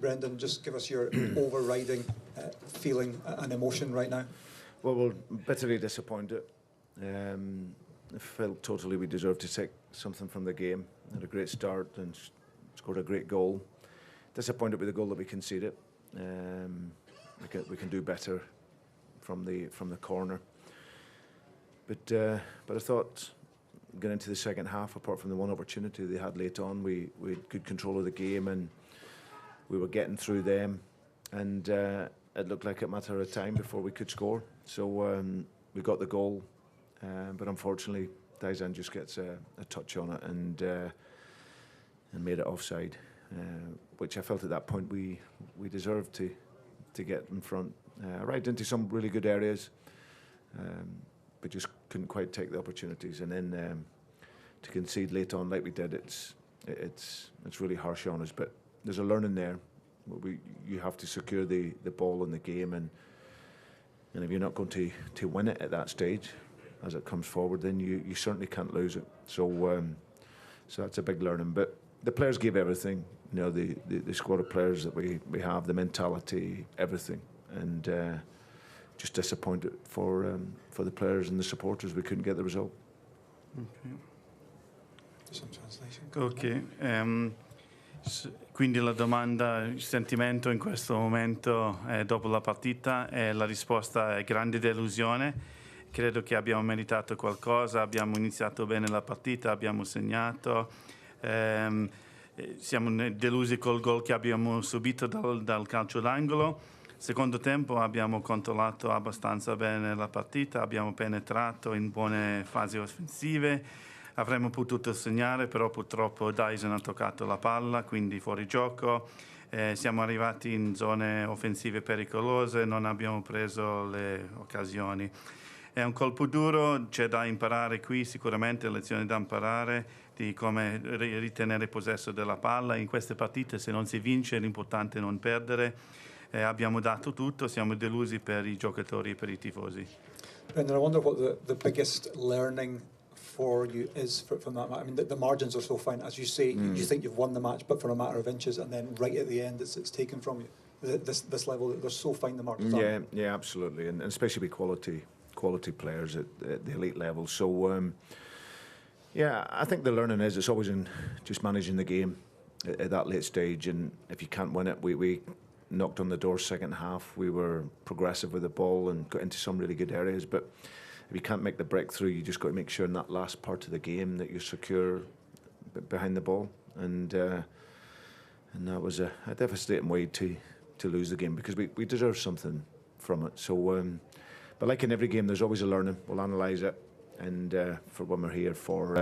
Brendan, just give us your overriding feeling and emotion right now. Well, we're bitterly disappointed. I felt totally we deserved to take something from the game. Had a great start and scored a great goal. Disappointed with the goal that we conceded. We can do better from the corner. But I thought getting into the second half, apart from the one opportunity they had late on, we had good control of the game and we were getting through them. And it looked like a matter of time before we could score. So we got the goal, but unfortunately, Daizen just gets a touch on it and made it offside, which I felt at that point we deserved to get in front. Right into some really good areas, but just couldn't quite take the opportunities. And then to concede late on like we did, it's really harsh on us. But there's a learning there. You have to secure the ball in the game, and if you're not going to win it at that stage as it comes forward, then you certainly can't lose it. So that's a big learning. But the players gave everything. You know, the squad of players that we have, the mentality, everything, and just disappointed for the players and the supporters. We couldn't get the result. Okay. Some translation. Ok. Quindi la domanda, il sentimento in questo momento dopo la partita, la risposta è grande delusione. Credo che abbiamo meritato qualcosa, abbiamo iniziato bene la partita, abbiamo segnato, siamo delusi col gol che abbiamo subito dal calcio d'angolo. Secondo tempo abbiamo controllato abbastanza bene la partita, abbiamo penetrato in buone fasi offensive. Avremmo potuto segnare, però purtroppo Daizen ha toccato la palla, quindi fuori gioco. Siamo arrivati in zone offensive pericolose, non abbiamo preso le occasioni. È un colpo duro, c'è da imparare qui, sicuramente lezioni da imparare di come ritenere possesso della palla. In queste partite, se non si vince, l'importante è non perdere. Abbiamo dato tutto, siamo delusi per i giocatori e per i tifosi. Brendan, I wonder what the biggest learning for you is from that match. I mean, the margins are so fine. As you say, you think you've won the match, but for a matter of inches, and then right at the end, it's taken from you. This level, they're so fine, the margins. Yeah, absolutely, and especially with quality players at the elite level. So, I think the learning is it's always in just managing the game at that late stage, and if you can't win it, we knocked on the door second half. We were progressive with the ball and got into some really good areas, but if you can't make the breakthrough, you just got to make sure in that last part of the game that you're secure behind the ball, and that was a devastating way to lose the game, because we deserve something from it. So, but like in every game, there's always a learning. We'll analyse it, and for when we're here for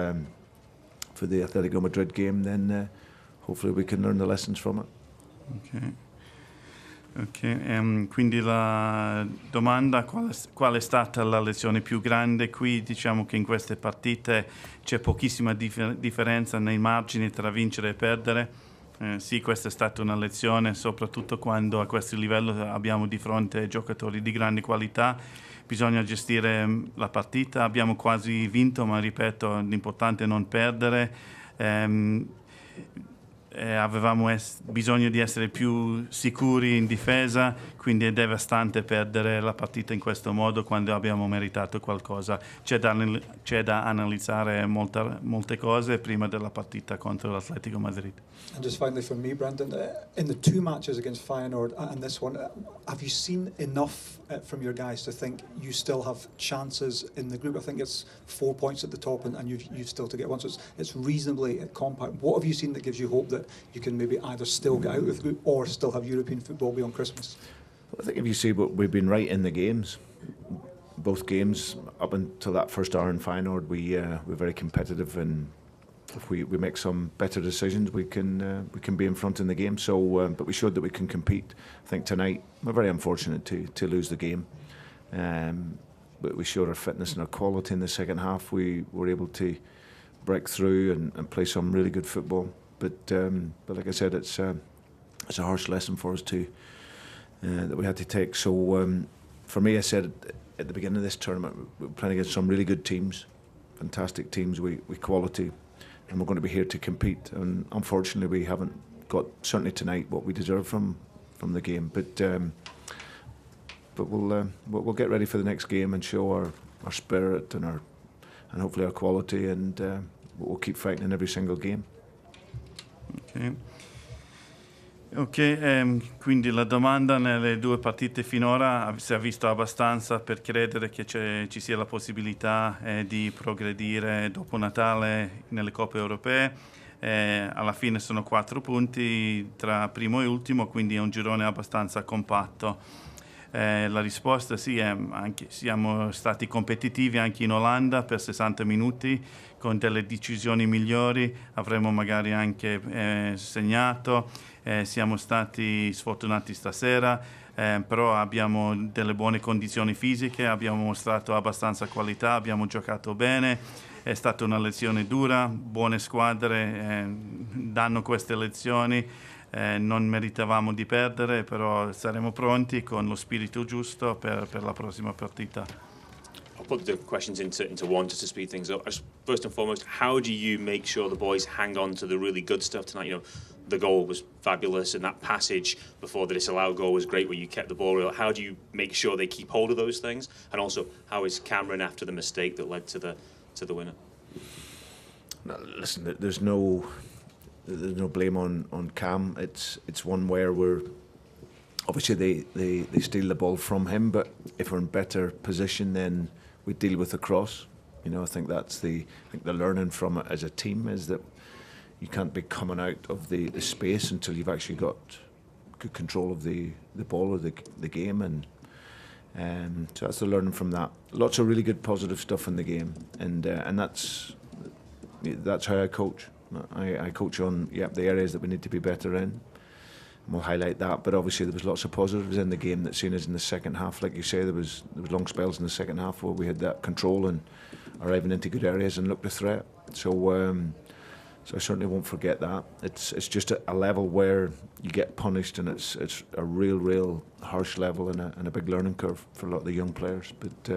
the Atletico Madrid game, then hopefully we can learn the lessons from it. Okay. Quindi la domanda, qual è stata la lezione più grande? Qui diciamo che in queste partite c'è pochissima differenza nei margini tra vincere e perdere. Sì, questa è stata una lezione, soprattutto quando a questo livello abbiamo di fronte giocatori di grande qualità. Bisogna gestire la partita, abbiamo quasi vinto, ma ripeto, l'importante è non perdere. Avevamo bisogno di essere più sicuri in difesa, quindi è devastante perdere la partita in questo modo quando abbiamo meritato qualcosa. C'è da analizzare molte cose prima della partita contro l'Atletico Madrid. And just finally from me, Brendan, in the two matches against Feyenoord and this one, have you seen enough from your guys to think you still have chances in the group? I think it's 4 points at the top and you've still to get one, so it's reasonably compact. What have you seen that gives you hope that you can maybe either still get out of the group or still have European football beyond Christmas? Well, I think if you see what we've been right in the games, both games up until that first hour in Feyenoord, we're very competitive, and if we make some better decisions, we can be in front in the game. So, but we showed that we can compete. I think tonight we're very unfortunate to lose the game, but we showed our fitness and our quality in the second half. We were able to break through and play some really good football. But like I said, it's a harsh lesson for us that we had to take. So for me, I said at the beginning of this tournament, we're playing against some really good teams, fantastic teams with quality, and we're going to be here to compete. And unfortunately, we haven't got certainly tonight what we deserve from the game. But we'll get ready for the next game and show our spirit and hopefully our quality, and we'll keep fighting in every single game. Quindi la domanda: nelle 2 partite finora si è visto abbastanza per credere che ci sia la possibilità di progredire dopo Natale nelle coppe europee. Alla fine sono 4 punti tra primo e ultimo, quindi è un girone abbastanza compatto. La risposta sì, anche siamo stati competitivi anche in Olanda per 60 minuti con delle decisioni migliori, avremmo magari anche segnato. Siamo stati sfortunati stasera, però abbiamo delle buone condizioni fisiche, abbiamo mostrato abbastanza qualità, abbiamo giocato bene, è stata una lezione dura, buone squadre danno queste lezioni, non meritavamo di perdere, però saremo pronti con lo spirito giusto per la prossima partita. I'll put the questions into one just to speed things up. First and foremost, how do you make sure the boys hang on to the really good stuff tonight? You know, the goal was fabulous, and that passage before the disallowed goal was great, where you kept the ball real. How do you make sure they keep hold of those things? And also, how is Cameron after the mistake that led to the winner? No, listen, there's no blame on Cam. It's one where we're obviously they steal the ball from him, but if we're in better position, then we deal with the cross. You know, I think the learning from it as a team is that you can't be coming out of the space until you've actually got good control of the ball or the game, and so that's the learning from that. Lots of really good positive stuff in the game, and that's how I coach. I coach on the areas that we need to be better in, and we'll highlight that. But obviously there was lots of positives in the game that seen us in the second half. Like you say, there was long spells in the second half where we had that control and arriving into good areas and looked a threat. So I certainly won't forget that. It's just a level where you get punished, and it's a real harsh level and a big learning curve for a lot of the young players. But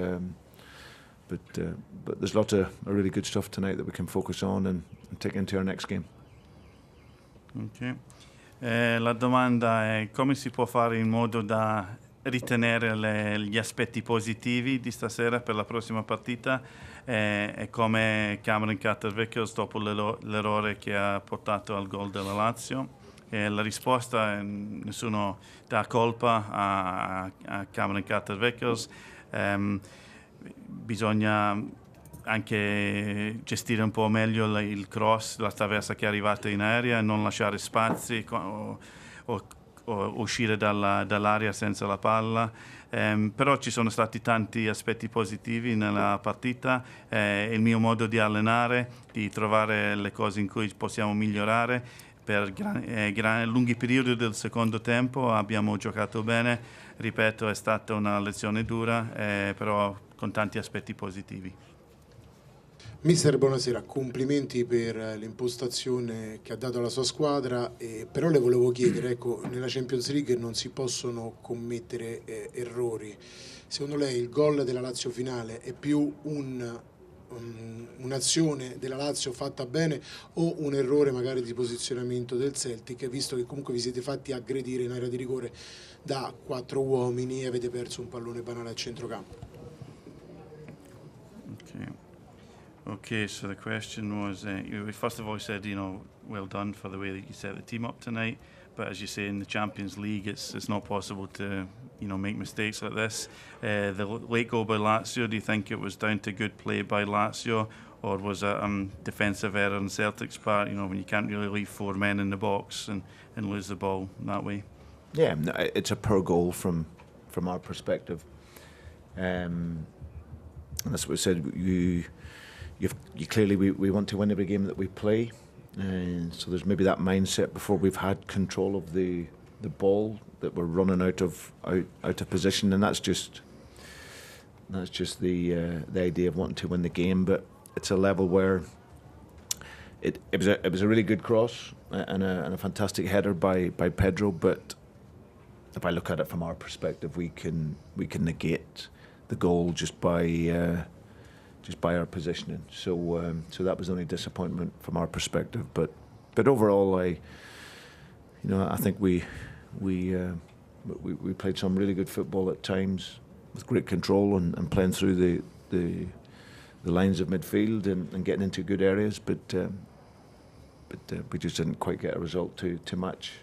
there's lots of really good stuff tonight that we can focus on and take into our next game. Okay. La domanda è: come si può fare in modo da ritenere gli aspetti positivi di stasera per la prossima partita, e come Cameron Carter-Vickers dopo l'errore che ha portato al gol della Lazio? La risposta è: nessuno dà colpa a Cameron Carter-Vickers. Bisogna anche gestire un po' meglio il cross, la traversa che è arrivata in aria, non lasciare spazi o uscire dall'area senza la palla. Però ci sono stati tanti aspetti positivi nella partita. Il mio modo di allenare, di trovare le cose in cui possiamo migliorare. Per lunghi periodi del secondo tempo abbiamo giocato bene, ripeto, è stata una lezione dura, però con tanti aspetti positivi. Mister, buonasera, complimenti per l'impostazione che ha dato alla sua squadra, però le volevo chiedere, ecco, nella Champions League non si possono commettere errori. Secondo lei il gol della Lazio finale è più un'azione della Lazio fatta bene o un errore magari di posizionamento del Celtic, visto che comunque vi siete fatti aggredire in area di rigore da 4 uomini e avete perso un pallone banale a centrocampo? Okay, so the question was, you first of all said, well done for the way that you set the team up tonight, but as you say, in the Champions League, it's not possible to, make mistakes like this. The late goal by Lazio, do you think it was down to good play by Lazio, or was it defensive error on Celtic's part, when you can't really leave 4 men in the box and lose the ball that way? Yeah, it's a poor goal from our perspective. And that's what we said, you clearly we want to win every game that we play, and so there's maybe that mindset before we've had control of the ball that we're running out of position, and that's just the idea of wanting to win the game. But it's a level where it was a really good cross and a fantastic header by Pedro. But if I look at it from our perspective, we can negate the goal just by our positioning. So that was the only disappointment from our perspective. But overall, I think we played some really good football at times with great control and playing through the lines of midfield and getting into good areas, but we just didn't quite get a result to match.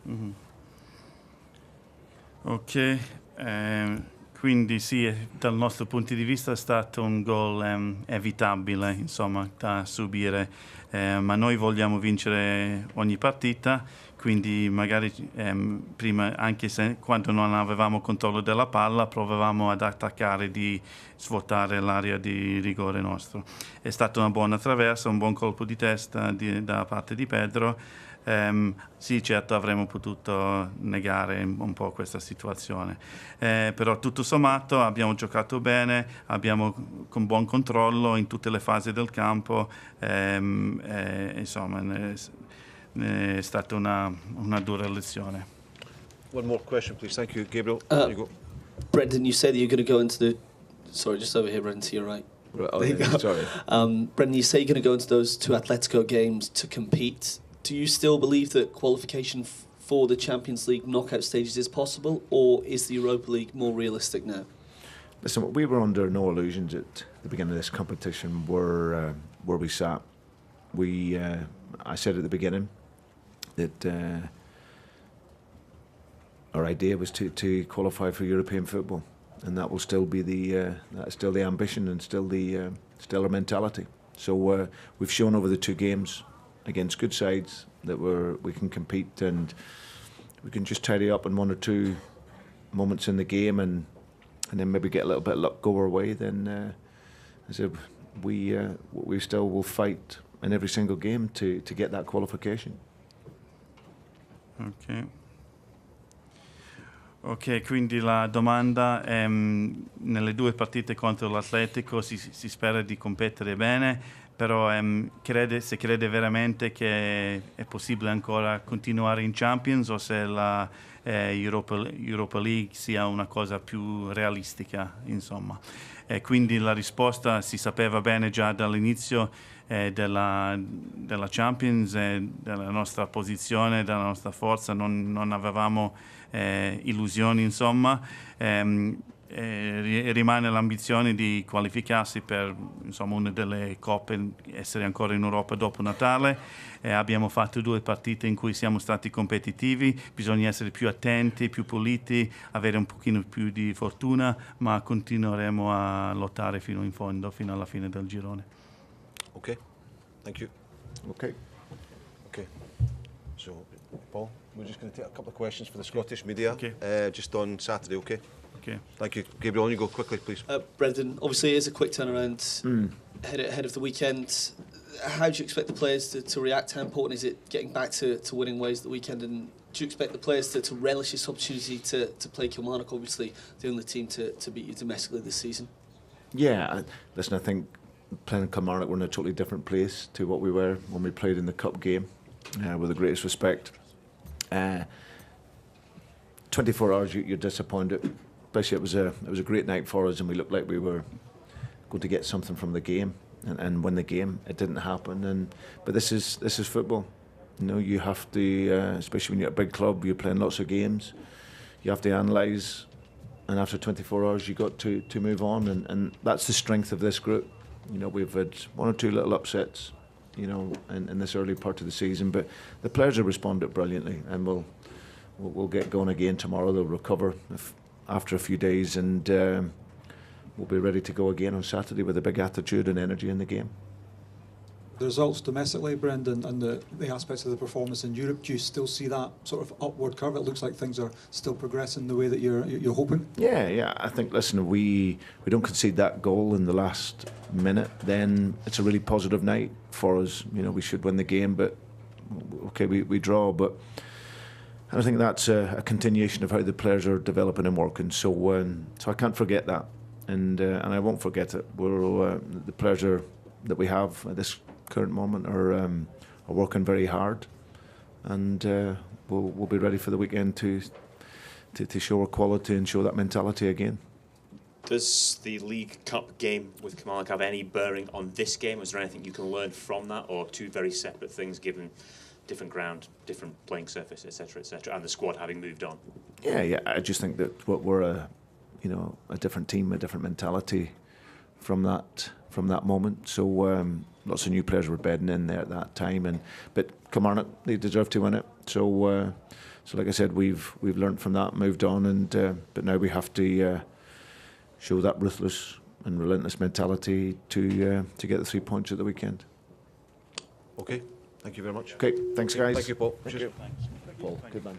Mm-hmm. Ok, quindi sì, dal nostro punto di vista è stato un gol evitabile, insomma, da subire, ma noi vogliamo vincere ogni partita, quindi magari prima, anche se quando non avevamo controllo della palla, provavamo ad attaccare, di svuotare l'area di rigore nostro. È stata una buona traversa, un buon colpo di testa da parte di Pedro. Sì, certo, avremmo potuto negare un po' questa situazione, però tutto sommato abbiamo giocato bene, abbiamo con buon controllo in tutte le fasi del campo, insomma è stata una dura lezione. One more question, please. Thank you, Gabriel. There you go. Brendan, you say that you're going to go into the... Sorry, just over here, Brendan, to your right. Oh, yeah, sorry. Brendan, you say you're going to go into those two Atletico games to compete. Do you still believe that qualification for the Champions League knockout stages is possible, or is the Europa League more realistic now? Listen, we were under no illusions at the beginning of this competition where we sat. I said at the beginning that our idea was to qualify for European football, and that will still be that's still the ambition and still our mentality. So we've shown over the two games against good sides that we can compete, and we can just tidy up in one or two moments in the game and then maybe get a little bit of luck go our way. Then I said we still will fight in every single game to get that qualification. Ok, quindi la domanda è, nelle due partite contro l'Atletico si spera di competere bene, però se crede veramente che è possibile ancora continuare in Champions, o se la Europa League sia una cosa più realistica, insomma. Quindi la risposta si sapeva bene già dall'inizio della Champions, della nostra posizione, della nostra forza, non avevamo illusioni, insomma. Rimane l'ambizione di qualificarsi per, insomma, una delle coppe, essere ancora in Europa dopo Natale. Abbiamo fatto 2 partite in cui siamo stati competitivi, bisogna essere più attenti, più puliti, avere un pochino più di fortuna, ma continueremo a lottare fino in fondo, fino alla fine del girone. Okay, thank you. Okay. So, Paul, we're just going to take a couple of questions for the Scottish media, Okay. just on Saturday, okay? Okay. Thank you. Gabriel, on you go quickly, please. Brendan, obviously it is a quick turnaround ahead of the weekend. How do you expect the players to react? How important is it getting back to winning ways the weekend? And do you expect the players to relish this opportunity to play Kilmarnock, obviously the only team to beat you domestically this season? Yeah, listen, I think playing in Kilmarnock, we're in a totally different place to what we were when we played in the cup game, with the greatest respect. 24 hours, you're disappointed. Especially it was a great night for us, and we looked like we were going to get something from the game and win the game. It didn't happen, but this is football. You have to, especially when you're at a big club, you're playing lots of games. You have to analyse, and after 24 hours, you got to move on, and that's the strength of this group. We've had 1 or 2 little upsets, in this early part of the season, but the players have responded brilliantly, and we'll get going again tomorrow. They'll recover after a few days, and we'll be ready to go again on Saturday with a big attitude and energy in the game. The results domestically, Brendan, and the aspects of the performance in Europe, do you still see that sort of upward curve? It looks like things are still progressing the way that you're hoping. Yeah. I think, listen, we don't concede that goal in the last minute, then it's a really positive night for us. We should win the game, but okay, we draw, but I think that's a continuation of how the players are developing and working. So I can't forget that, and I won't forget it. The players that we have at this current moment are working very hard, and we'll be ready for the weekend to show our quality and show that mentality again. Does the League Cup game with Kilmarnock have any bearing on this game? Is there anything you can learn from that, or two very separate things given different ground, different playing surface, etc., and the squad having moved on. Yeah. I just think that we're a different team, a different mentality from that moment. So lots of new players were bedding in there at that time, but Kilmarnock, they deserve to win it. So like I said, we've learned from that, moved on, but now we have to show that ruthless and relentless mentality to get the 3 points at the weekend. Okay, thank you very much. Okay, thanks guys. Thank you, Paul. Thank you. Paul, good man.